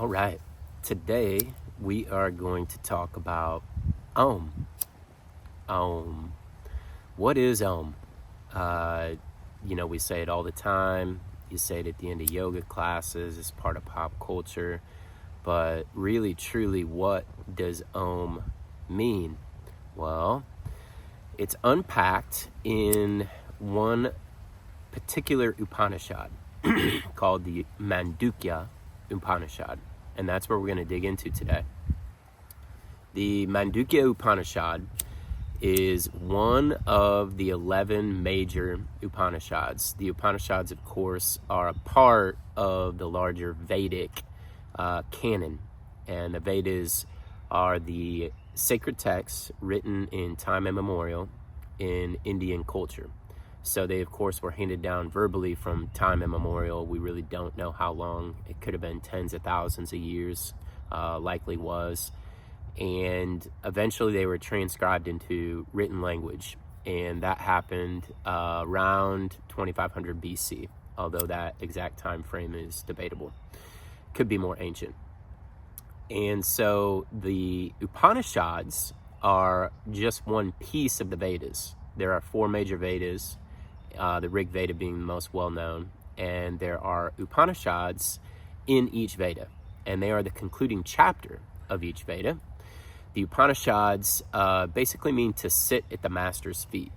All right, today we are going to talk about AUM. AUM. What is AUM? We say it all the time. You say it at the end of yoga classes. It's part of pop culture. But really, truly, what does AUM mean? Well, it's unpacked in one particular Upanishad called the Mandukya Upanishad, and that's where we're going to dig into today. The Mandukya Upanishad is one of the 11 major Upanishads. The Upanishads, of course, are a part of the larger Vedic canon, and the Vedas are the sacred texts written in time immemorial in Indian culture. So they, of course, were handed down verbally from time immemorial. We really don't know how long. It could have been tens of thousands of years, likely was. And eventually they were transcribed into written language. And that happened around 2500 BC, although that exact time frame is debatable. Could be more ancient. And so the Upanishads are just one piece of the Vedas. There are 4 major Vedas. The Rig Veda being the most well-known, and there are Upanishads in each Veda, and they are the concluding chapter of each Veda. The Upanishads basically mean to sit at the master's feet,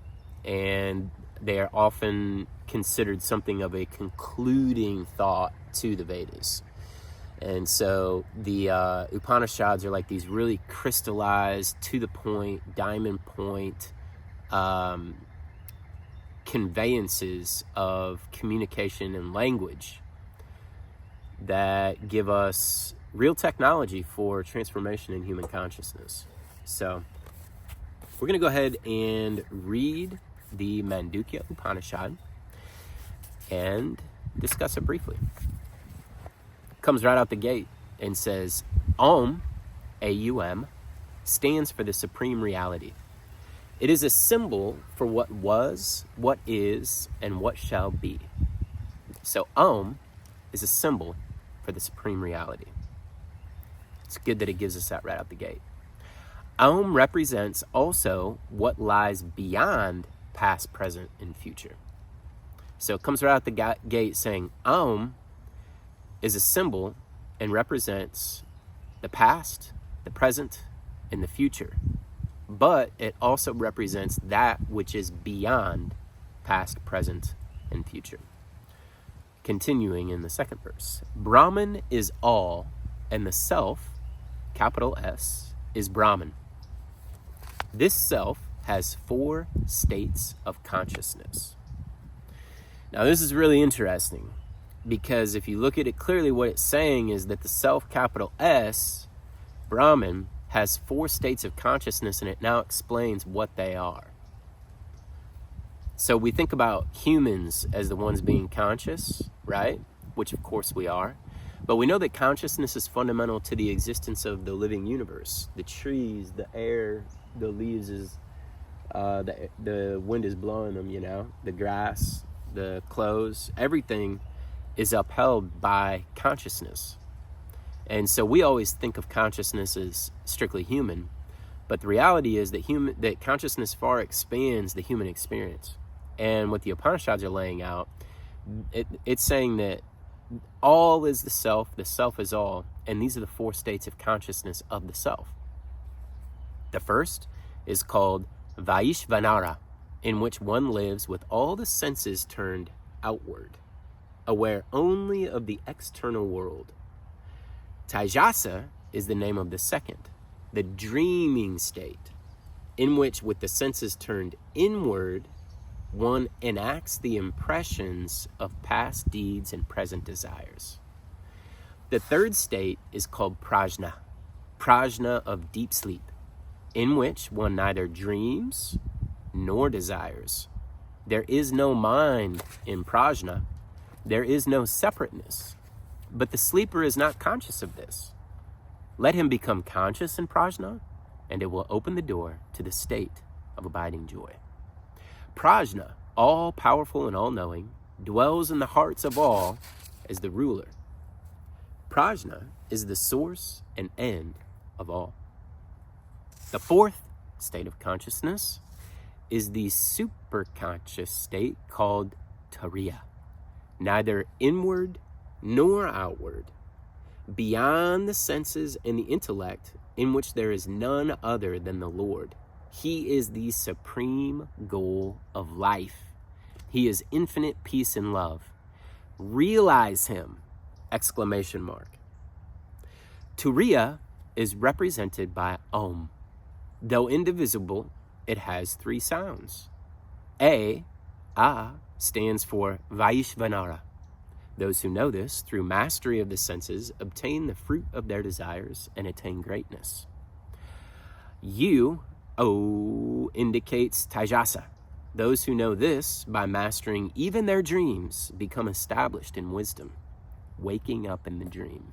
and they are often considered something of a concluding thought to the Vedas. And so the Upanishads are like these really crystallized, to the point, diamond point conveyances of communication and language that give us real technology for transformation in human consciousness. So we're going to go ahead and read the Mandukya Upanishad and discuss it briefly. It comes right out the gate and says, AUM, AUM, stands for the supreme reality. It is a symbol for what was, what is, and what shall be. So AUM is a symbol for the supreme reality. It's good that it gives us that right out the gate. AUM represents also what lies beyond past, present, and future. So it comes right out the gate saying AUM is a symbol and represents the past, the present, and the future. But it also represents that which is beyond past, present, and future. Continuing in the second verse. Brahman is all, and the self, capital S, is Brahman. This self has 4 states of consciousness. Now this is really interesting, because if you look at it clearly, what it's saying is that the self, capital S, Brahman, has 4 states of consciousness, and it now explains what they are. So we think about humans as the ones being conscious, right? Which of course we are. But we know that consciousness is fundamental to the existence of the living universe. The trees, the air, the leaves, the wind is blowing them, the grass, the clothes, everything is upheld by consciousness. And so we always think of consciousness as strictly human, but the reality is that consciousness far expands the human experience. And what the Upanishads are laying out, it's saying that all is the self is all, and these are the 4 states of consciousness of the self. The first is called Vaishvanara, in which one lives with all the senses turned outward, aware only of the external world. Taijasa is the name of the second, the dreaming state, in which, with the senses turned inward, one enacts the impressions of past deeds and present desires. The third state is called prajna, prajna of deep sleep, in which one neither dreams nor desires. There is no mind in prajna. There is no separateness. But the sleeper is not conscious of this. Let him become conscious in prajna, and it will open the door to the state of abiding joy. Prajna, all-powerful and all-knowing, dwells in the hearts of all as the ruler. Prajna is the source and end of all. The fourth state of consciousness is the superconscious state called Turiya, neither inward nor outward, beyond the senses and the intellect, in which there is none other than the Lord. He is the supreme goal of life. He is infinite peace and love. Realize him! Exclamation mark. Turiya is represented by Om. Though indivisible, it has three sounds. A stands for Vaishvanara. Those who know this, through mastery of the senses, obtain the fruit of their desires and attain greatness. O indicates Taijasa. Those who know this, by mastering even their dreams, become established in wisdom, waking up in the dream.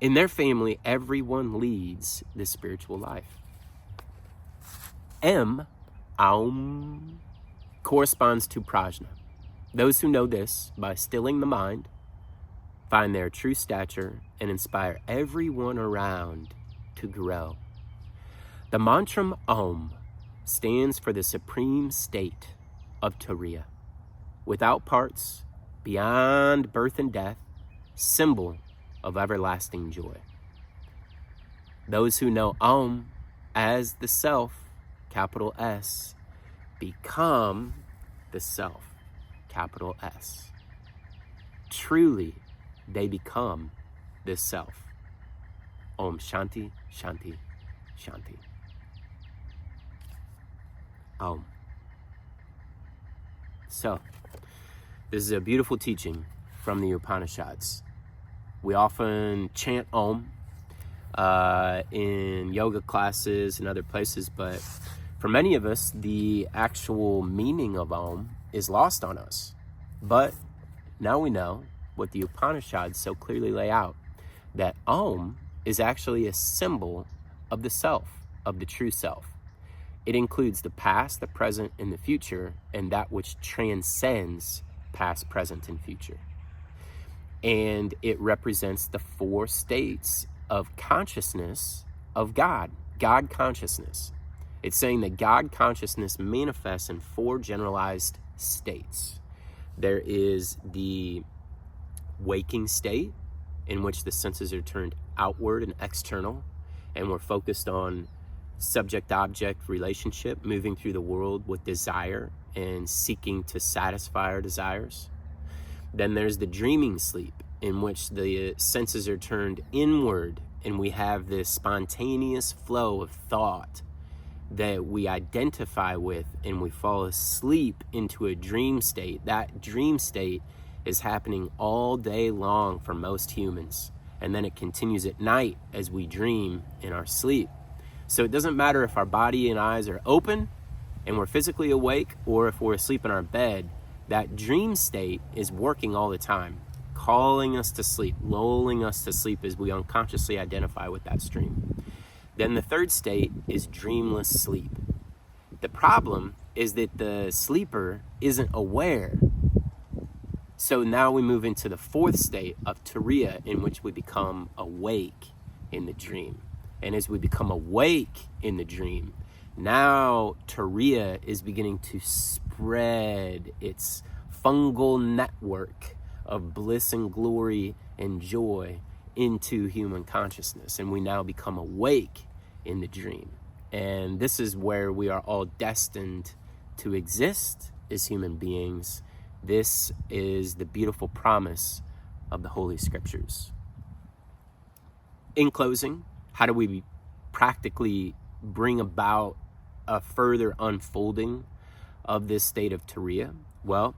In their family, everyone leads the spiritual life. Aum, corresponds to Prajna. Those who know this, by stilling the mind, find their true stature and inspire everyone around to grow. The mantra Om stands for the supreme state of Turiya, without parts, beyond birth and death, symbol of everlasting joy. Those who know Om as the self, capital S, become the self, capital S. Truly, they become the self. Om Shanti, Shanti, Shanti. Om. So, this is a beautiful teaching from the Upanishads. We often chant Om in yoga classes and other places, but for many of us, the actual meaning of Om is lost on us. But now we know what the Upanishads so clearly lay out, that Om is actually a symbol of the self, of the true self. It includes the past, the present, and the future, and that which transcends past, present, and future. And it represents the four states of consciousness of God, God consciousness. It's saying that God consciousness manifests in four generalized states. There is the waking state, in which the senses are turned outward and external, and we're focused on subject-object relationship, moving through the world with desire and seeking to satisfy our desires. Then there's the dreaming sleep, in which the senses are turned inward, and we have this spontaneous flow of thought that we identify with, and we fall asleep into a dream state. That dream state is happening all day long for most humans, and then it continues at night as we dream in our sleep. So it doesn't matter if our body and eyes are open and we're physically awake, or if we're asleep in our bed, that dream state is working all the time, calling us to sleep, lulling us to sleep as we unconsciously identify with that stream. Then the third state is dreamless sleep. The problem is that the sleeper isn't aware. So now we move into the fourth state of Turiya, in which we become awake in the dream. And as we become awake in the dream, now Turiya is beginning to spread its fungal network of bliss and glory and joy into human consciousness, and we now become awake in the dream. And this is where we are all destined to exist as human beings. This is the beautiful promise of the Holy Scriptures. In closing, how do we practically bring about a further unfolding of this state of Turiya? Well,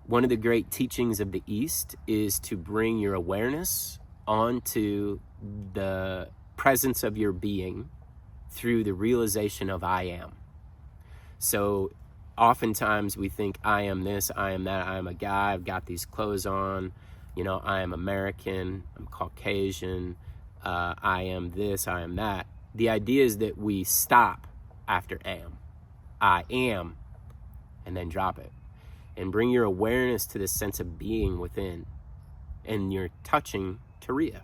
one of the great teachings of the East is to bring your awareness onto the presence of your being through the realization of I am. So oftentimes we think I am this, I am that, I am a guy, I've got these clothes on, I am American, I'm Caucasian, I am this, I am that. The idea is that we stop after am. I am, and then drop it. And bring your awareness to this sense of being within. And you're touching Turiya.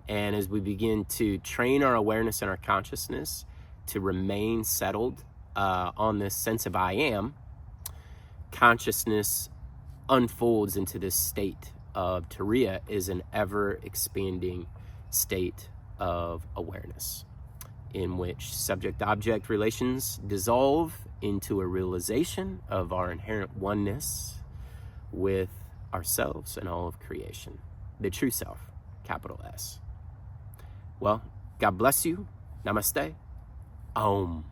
And as we begin to train our awareness and our consciousness to remain settled on this sense of I am, consciousness unfolds into this state of Turiya, is an ever expanding state of awareness in which subject-object relations dissolve into a realization of our inherent oneness with ourselves and all of creation, the true self, capital S. Well, God bless you. Namaste. Aum.